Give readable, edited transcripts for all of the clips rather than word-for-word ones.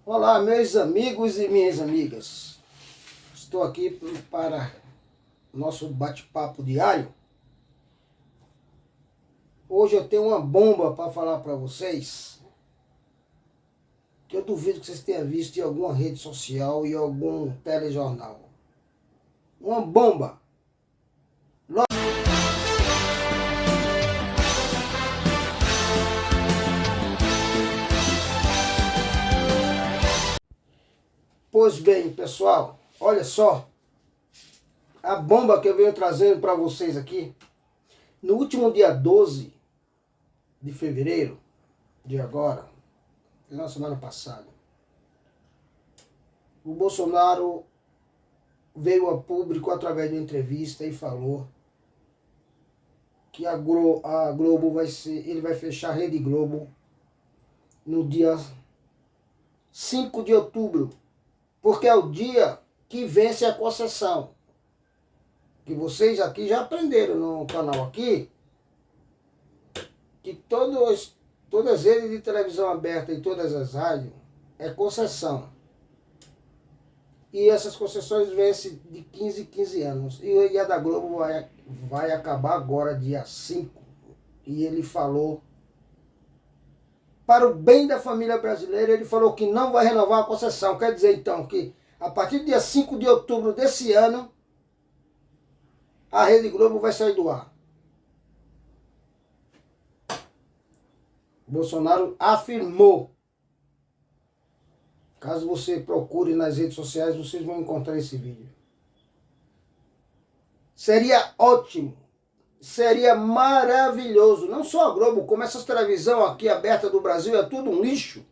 Olá, meus amigos e minhas amigas. Estou aqui para nosso bate-papo diário. Hoje eu tenho uma bomba para falar para vocês, que eu duvido que vocês tenham visto em alguma rede social e algum telejornal. Uma bomba. Pois bem, pessoal, olha só a bomba que eu venho trazendo para vocês aqui. No último dia 12 de fevereiro de agora, na semana passada, o Bolsonaro veio a público através de uma entrevista e falou que a Globo ele vai fechar a Rede Globo no dia 5 de outubro, porque é o dia que vence a concessão. Que vocês aqui já aprenderam no canal aqui, que todas as redes de televisão aberta e todas as rádios é concessão. E essas concessões vencem de 15 em 15 anos. E a da Globo vai acabar agora, dia 5. E ele falou, para o bem da família brasileira, ele falou que não vai renovar a concessão. Quer dizer, então, que a partir do dia 5 de outubro desse ano, a Rede Globo vai sair do ar. Bolsonaro afirmou. Caso você procure nas redes sociais, vocês vão encontrar esse vídeo. Seria ótimo, seria maravilhoso. Não só a Globo, como essas televisão aqui aberta do Brasil, é tudo um lixo.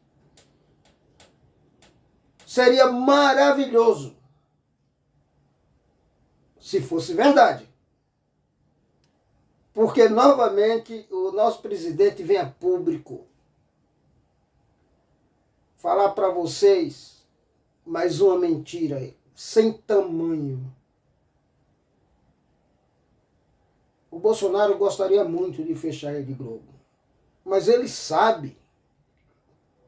Seria maravilhoso se fosse verdade. Porque, novamente, o nosso presidente vem a público falar para vocês mais uma mentira sem tamanho. O Bolsonaro gostaria muito de fechar a Rede Globo, mas ele sabe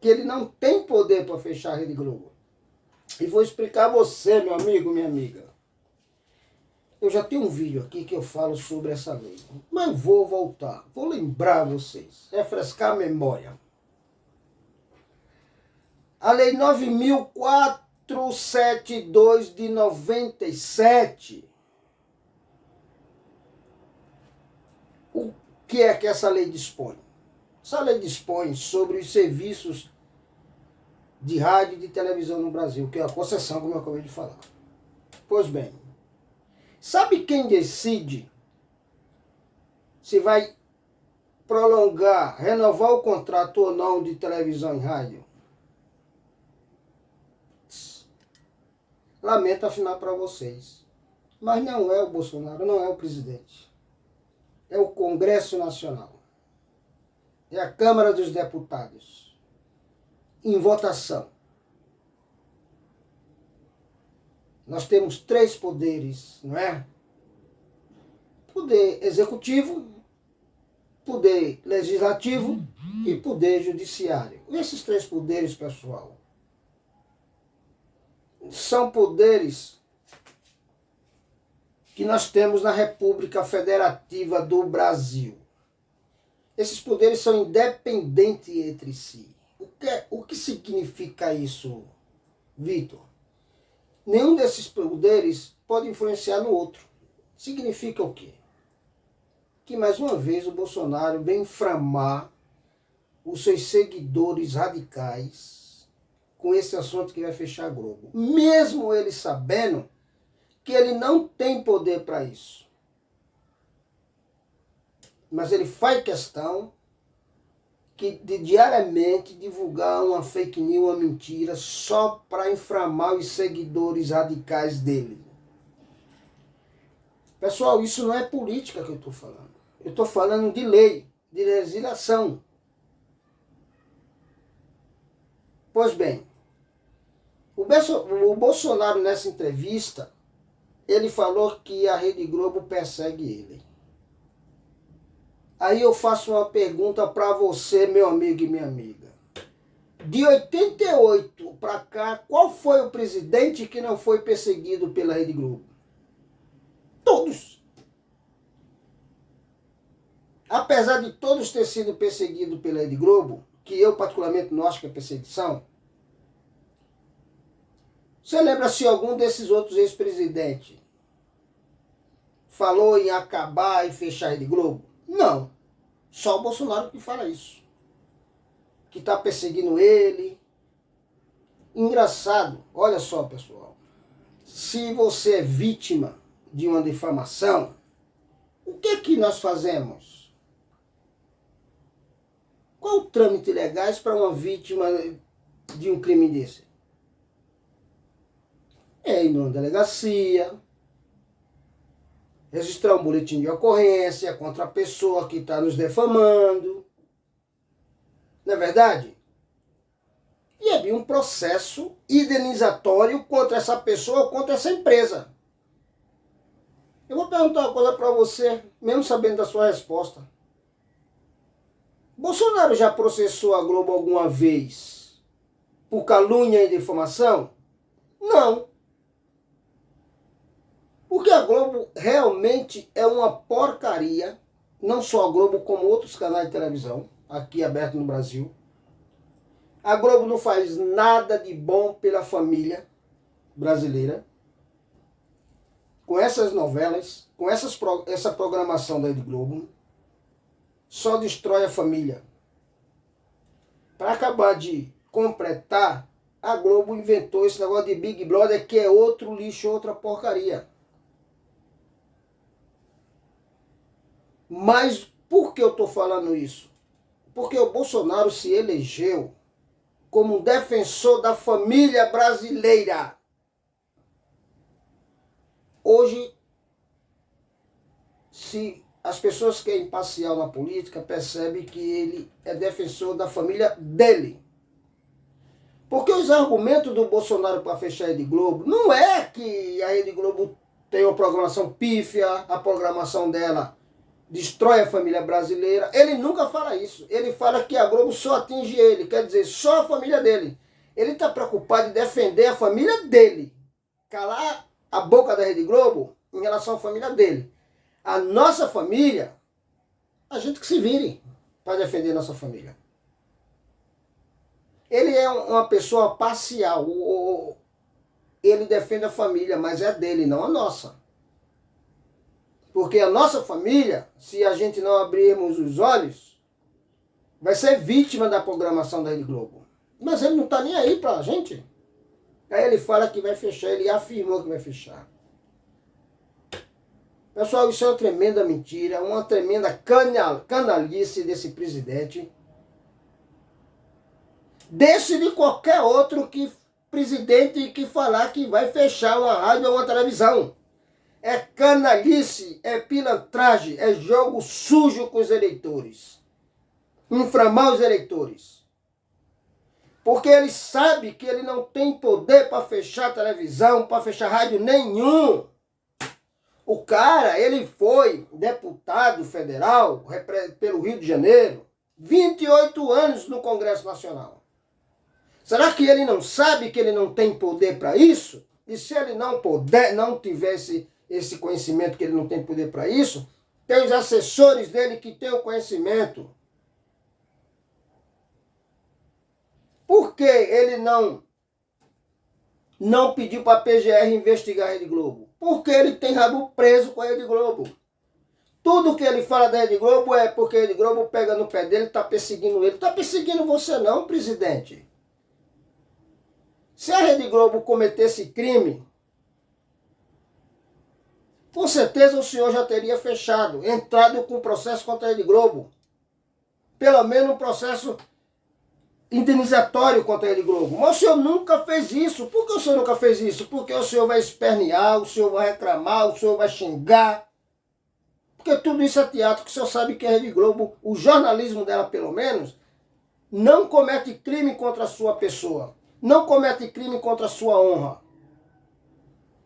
que ele não tem poder para fechar a Rede Globo. E vou explicar a você, meu amigo, minha amiga. Eu já tenho um vídeo aqui que eu falo sobre essa lei, mas vou voltar, vou lembrar vocês, refrescar a memória. A Lei 9.472 de 97. O que é que essa lei dispõe? Essa lei dispõe sobre os serviços de rádio e de televisão no Brasil, que é a concessão, como eu acabei de falar. Pois bem, sabe quem decide se vai prolongar, renovar o contrato ou não de televisão e rádio? Lamento afinar para vocês, mas não é o Bolsonaro, não é o presidente. É o Congresso Nacional. É a Câmara dos Deputados. Em votação. Nós temos 3 poderes, não é? Poder executivo, poder legislativo e poder judiciário. Esses 3 poderes, pessoal, são poderes que nós temos na República Federativa do Brasil. Esses poderes são independentes entre si. O que significa isso, Vitor? Nenhum desses poderes pode influenciar no outro. Significa o quê? Que mais uma vez o Bolsonaro vem inflamar os seus seguidores radicais com esse assunto que vai fechar a Globo. Mesmo ele sabendo que ele não tem poder para isso. Mas ele faz questão de diariamente divulgar uma fake news, uma mentira, só para inflamar os seguidores radicais dele. Pessoal, isso não é política que eu estou falando. Eu estou falando de lei, de legislação. Pois bem, o Bolsonaro nessa entrevista, ele falou que a Rede Globo persegue ele. Aí eu faço uma pergunta para você, meu amigo e minha amiga. De 88 para cá, qual foi o presidente que não foi perseguido pela Rede Globo? Todos. Apesar de todos ter sido perseguidos pela Rede Globo, que eu particularmente não acho que é perseguição, você lembra se algum desses outros ex-presidentes falou em acabar e fechar a Rede Globo? Não. Só o Bolsonaro que fala isso. Que está perseguindo ele. Engraçado, olha só, pessoal. Se você é vítima de uma difamação, o que nós fazemos? Qual o trâmite legais para uma vítima de um crime desse? É ir numa delegacia, registrar um boletim de ocorrência contra a pessoa que está nos defamando. Não é verdade? E abrir um processo indenizatório contra essa pessoa ou contra essa empresa. Eu vou perguntar uma coisa para você, mesmo sabendo da sua resposta. Bolsonaro já processou a Globo alguma vez por calúnia e difamação? Não. Porque a Globo realmente é uma porcaria, não só a Globo, como outros canais de televisão, aqui abertos no Brasil. A Globo não faz nada de bom pela família brasileira. Com essas novelas, com essa programação da Rede Globo, só destrói a família. Para acabar de completar, a Globo inventou esse negócio de Big Brother, que é outro lixo, outra porcaria. Mas por que eu estou falando isso? Porque o Bolsonaro se elegeu como um defensor da família brasileira. Hoje, se as pessoas que é imparcial na política percebem que ele é defensor da família dele. Porque os argumentos do Bolsonaro para fechar a Rede Globo não é que a Rede Globo tem uma programação pífia, a programação dela destrói a família brasileira. Ele nunca fala isso. Ele fala que a Globo só atinge ele, quer dizer, só a família dele. Ele está preocupado em defender a família dele. Calar a boca da Rede Globo em relação à família dele. A nossa família, a gente que se vire para defender a nossa família. Ele é uma pessoa parcial. Ele defende a família, mas é dele, não a nossa. Porque a nossa família, se a gente não abrirmos os olhos, vai ser vítima da programação da Rede Globo. Mas ele não está nem aí para a gente. Aí ele fala que vai fechar, ele afirmou que vai fechar. Pessoal, isso é uma tremenda mentira, uma tremenda canalice desse presidente. Desse de qualquer outro presidente que falar que vai fechar uma rádio ou uma televisão. É canalice, é pilantragem, é jogo sujo com os eleitores. Inframar os eleitores. Porque ele sabe que ele não tem poder para fechar televisão, para fechar rádio nenhum. O cara, ele foi deputado federal pelo Rio de Janeiro, 28 anos no Congresso Nacional. Será que ele não sabe que ele não tem poder para isso? E se ele não tivesse esse conhecimento que ele não tem poder para isso, tem os assessores dele que têm o conhecimento. Por que ele não pediu para a PGR investigar a Rede Globo? Porque ele tem rabo preso com a Rede Globo. Tudo que ele fala da Rede Globo é porque a Rede Globo pega no pé dele, está perseguindo ele. Está perseguindo você não, presidente. Se a Rede Globo cometesse crime, com certeza o senhor já teria fechado, entrado com processo contra a Rede Globo. Pelo menos um processo indenizatório contra a Rede Globo. Mas o senhor nunca fez isso. Por que o senhor nunca fez isso? Porque o senhor vai espernear, o senhor vai reclamar, o senhor vai xingar. Porque tudo isso é teatro, que o senhor sabe que a Rede Globo, o jornalismo dela pelo menos, não comete crime contra a sua pessoa. Não comete crime contra a sua honra.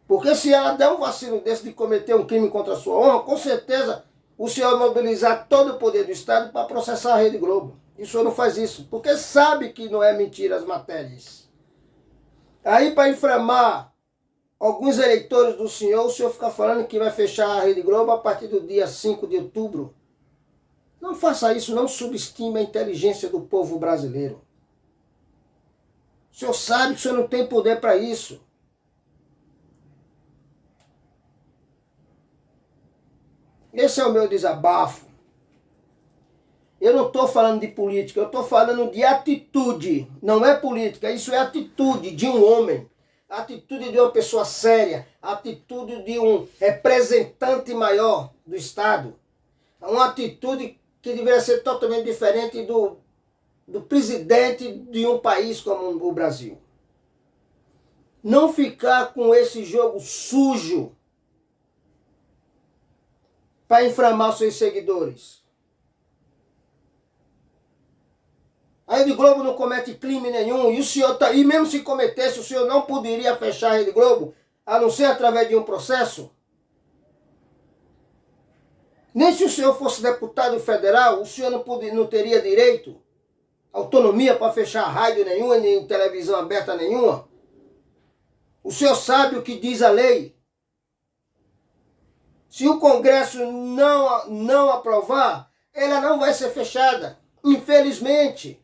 Porque se ela der um vacilo desse de cometer um crime contra a sua honra, com certeza o senhor vai mobilizar todo o poder do Estado para processar a Rede Globo. E o senhor não faz isso, porque sabe que não é mentira as matérias. Aí, para inflamar alguns eleitores do senhor, o senhor fica falando que vai fechar a Rede Globo a partir do dia 5 de outubro. Não faça isso, não subestime a inteligência do povo brasileiro. O senhor sabe que o senhor não tem poder para isso. Esse é o meu desabafo. Eu não estou falando de política, eu estou falando de atitude. Não é política, isso é atitude de um homem. Atitude de uma pessoa séria. Atitude de um representante maior do Estado. Uma atitude que deveria ser totalmente diferente do presidente de um país como o Brasil. Não ficar com esse jogo sujo para inflamar seus seguidores. A Rede Globo não comete crime nenhum, e o senhor e mesmo se cometesse, o senhor não poderia fechar a Rede Globo, a não ser através de um processo? Nem se o senhor fosse deputado federal, o senhor não teria direito, autonomia para fechar rádio nenhuma, nem televisão aberta nenhuma? O senhor sabe o que diz a lei? Se o Congresso não aprovar, ela não vai ser fechada. Infelizmente,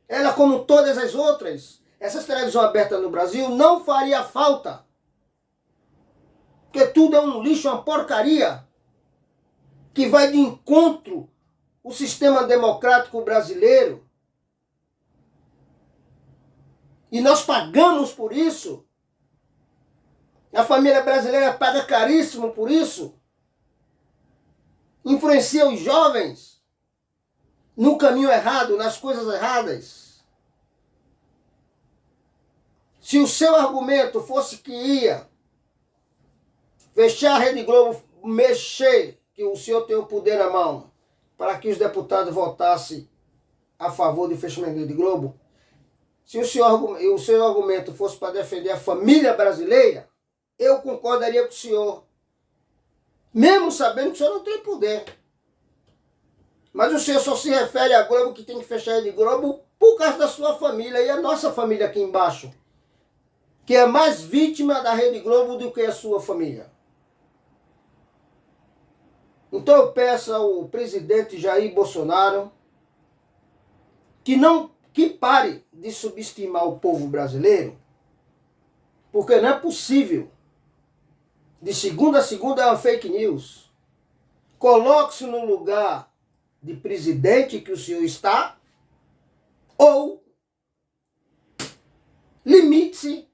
ela, como todas as outras, essas televisões abertas no Brasil não faria falta. Porque tudo é um lixo, uma porcaria, que vai de encontro ao sistema democrático brasileiro. E nós pagamos por isso. A família brasileira paga caríssimo por isso. Influencia os jovens no caminho errado, nas coisas erradas. Se o seu argumento fosse que ia fechar a Rede Globo, mexer, que o senhor tem o poder na mão, para que os deputados votassem a favor do fechamento da Rede Globo, se o seu argumento fosse para defender a família brasileira, eu concordaria com o senhor, mesmo sabendo que o senhor não tem poder. Mas o senhor só se refere à Globo, que tem que fechar a Rede Globo por causa da sua família e a nossa família aqui embaixo, que é mais vítima da Rede Globo do que a sua família. Então eu peço ao presidente Jair Bolsonaro que pare de subestimar o povo brasileiro, porque não é possível. De segunda a segunda é uma fake news. Coloque-se no lugar de presidente que o senhor está, ou limite-se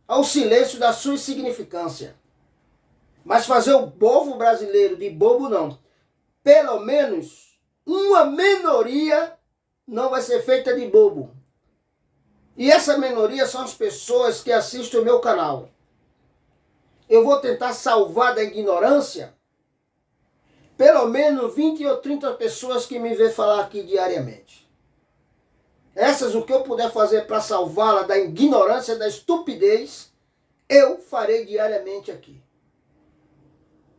ao silêncio da sua insignificância. Mas fazer o povo brasileiro de bobo, não. Pelo menos uma minoria não vai ser feita de bobo. E essa minoria são as pessoas que assistem o meu canal. Eu vou tentar salvar da ignorância pelo menos 20 ou 30 pessoas que me vê falar aqui diariamente. Essas, o que eu puder fazer para salvá-la da ignorância, da estupidez, eu farei diariamente aqui.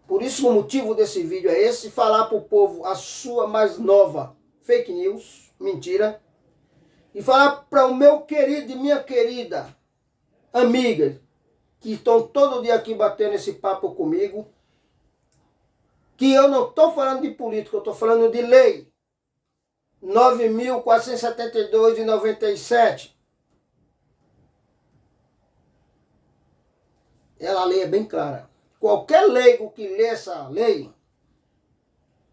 Por isso o motivo desse vídeo é esse, falar para o povo a sua mais nova fake news, mentira, e falar para o meu querido e minha querida amiga, que estão todo dia aqui batendo esse papo comigo, que eu não estou falando de política, eu estou falando de lei 9.472 de 97. Ela, a lei é bem clara. Qualquer leigo que lê essa lei,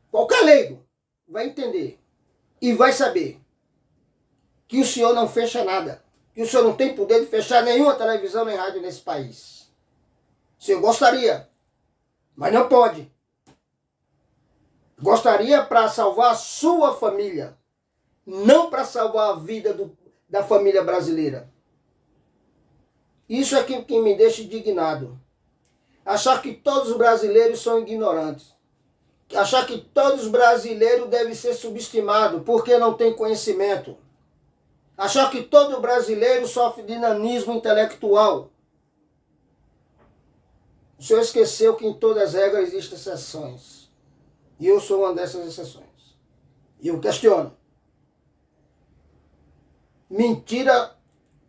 qualquer leigo vai entender e vai saber que o senhor não fecha nada, que o senhor não tem poder de fechar nenhuma televisão nem rádio nesse país. O senhor gostaria, mas não pode. Gostaria para salvar a sua família, não para salvar a vida da família brasileira. Isso é que me deixa indignado. Achar que todos os brasileiros são ignorantes. Achar que todos os brasileiros devem ser subestimados porque não têm conhecimento. Achar que todo brasileiro sofre de nanismo intelectual. O senhor esqueceu que em todas as regras existem exceções. E eu sou uma dessas exceções. E eu questiono. mentira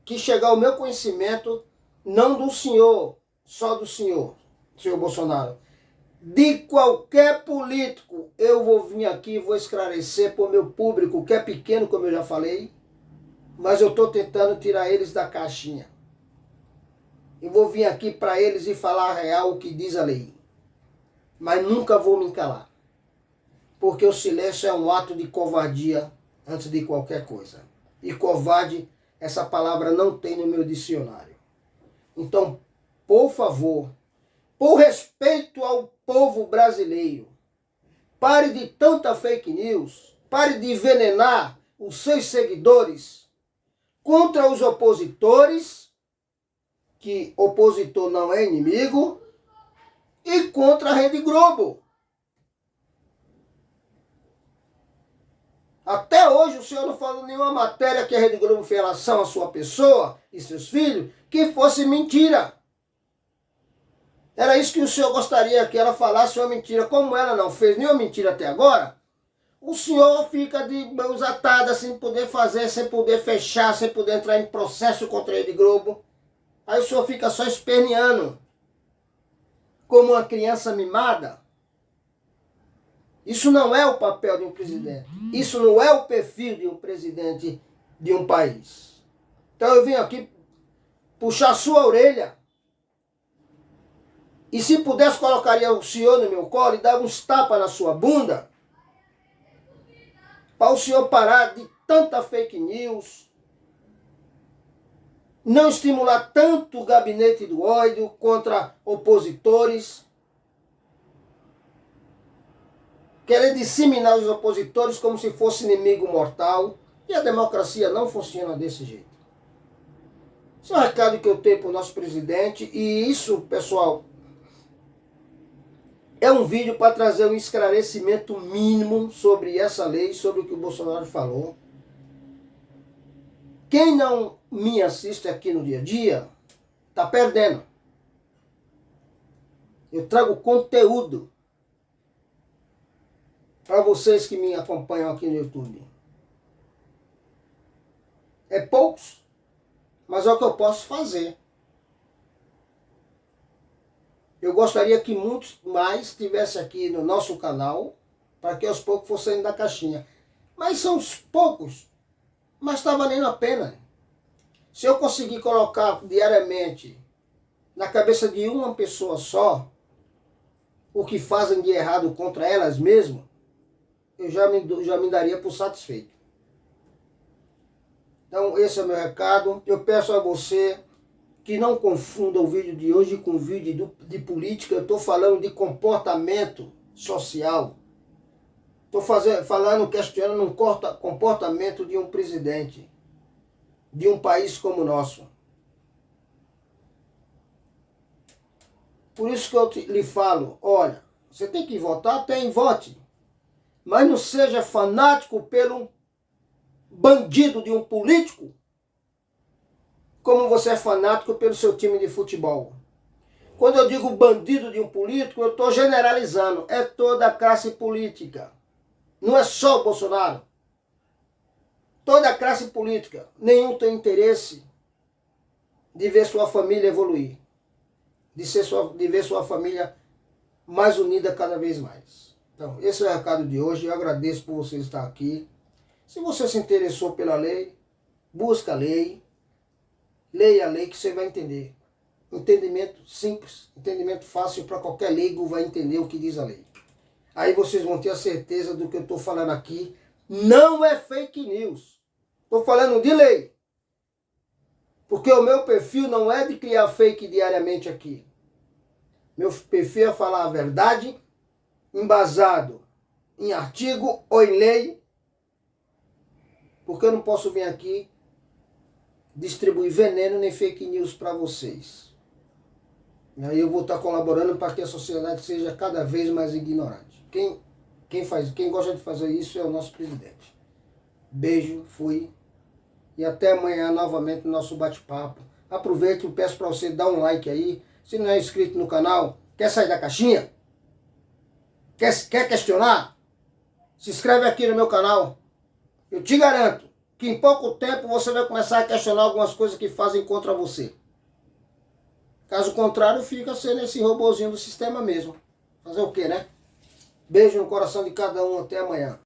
que chegar ao meu conhecimento, não do senhor, só do senhor Bolsonaro, de qualquer político, eu vou vir aqui e vou esclarecer para o meu público, que é pequeno, como eu já falei, mas eu estou tentando tirar eles da caixinha. Eu vou vir aqui para eles e falar a real o que diz a lei. Mas nunca vou me calar. Porque o silêncio é um ato de covardia antes de qualquer coisa. E covarde, essa palavra não tem no meu dicionário. Então, por favor, por respeito ao povo brasileiro, pare de tanta fake news, pare de envenenar os seus seguidores contra os opositores, que opositor não é inimigo, e contra a Rede Globo. Até hoje o senhor não falou nenhuma matéria que a Rede Globo fez em relação à sua pessoa e seus filhos que fosse mentira. Era isso que o senhor gostaria que ela falasse uma mentira. Como ela não fez nenhuma mentira até agora, o senhor fica de mãos atadas, sem poder fazer, sem poder fechar, sem poder entrar em processo contra a Rede Globo. Aí o senhor fica só esperneando, como uma criança mimada. Isso não é o papel de um presidente. Isso não é o perfil de um presidente de um país. Então eu vim aqui puxar a sua orelha. E se pudesse, colocaria o senhor no meu colo e dava uns tapas na sua bunda, para o senhor parar de tanta fake news, não estimular tanto o gabinete do ódio contra opositores, querer disseminar os opositores como se fosse inimigo mortal. E a democracia não funciona desse jeito. Esse é o recado que eu tenho para o nosso presidente. E isso, pessoal, é um vídeo para trazer um esclarecimento mínimo sobre essa lei, sobre o que o Bolsonaro falou. Quem não me assiste aqui no dia a dia, está perdendo. Eu trago conteúdo para vocês que me acompanham aqui no YouTube. É poucos, mas é o que eu posso fazer. Eu gostaria que muitos mais estivessem aqui no nosso canal, para que aos poucos fossem saindo da caixinha. Mas são os poucos, mas está valendo a pena. Se eu conseguir colocar diariamente na cabeça de uma pessoa só o que fazem de errado contra elas mesmas, eu já me daria por satisfeito. Então esse é o meu recado. Eu peço a você que não confunda o vídeo de hoje com o vídeo de política. Eu estou falando de comportamento social. Estou questionando um comportamento de um presidente de um país como o nosso. Por isso que eu lhe falo, olha, você tem que votar, vote. Mas não seja fanático pelo bandido de um político, como você é fanático pelo seu time de futebol. Quando eu digo bandido de um político, eu estou generalizando. É toda a classe política. Não é só o Bolsonaro. Toda a classe política. Nenhum tem interesse de ver sua família evoluir. De ver sua família mais unida cada vez mais. Então, esse é o recado de hoje. Eu agradeço por você estar aqui. Se você se interessou pela lei, busca a lei. Leia a lei que você vai entender. Entendimento simples, entendimento fácil, para qualquer leigo vai entender o que diz a lei. Aí vocês vão ter a certeza do que eu estou falando aqui. Não é fake news. Estou falando de lei. Porque o meu perfil não é de criar fake diariamente aqui. Meu perfil é falar a verdade, embasado em artigo ou em lei. Porque eu não posso vir aqui distribuir veneno nem fake news para vocês. E aí eu vou estar colaborando para que a sociedade seja cada vez mais ignorante. Quem gosta de fazer isso é o nosso presidente. Beijo, fui. E até amanhã novamente no nosso bate-papo. Aproveite e peço para você dar um like aí. Se não é inscrito no canal, quer sair da caixinha? Quer questionar? Se inscreve aqui no meu canal. Eu te garanto, que em pouco tempo você vai começar a questionar algumas coisas que fazem contra você. Caso contrário, fica sendo esse robozinho do sistema mesmo. Fazer o quê, né? Beijo no coração de cada um, até amanhã.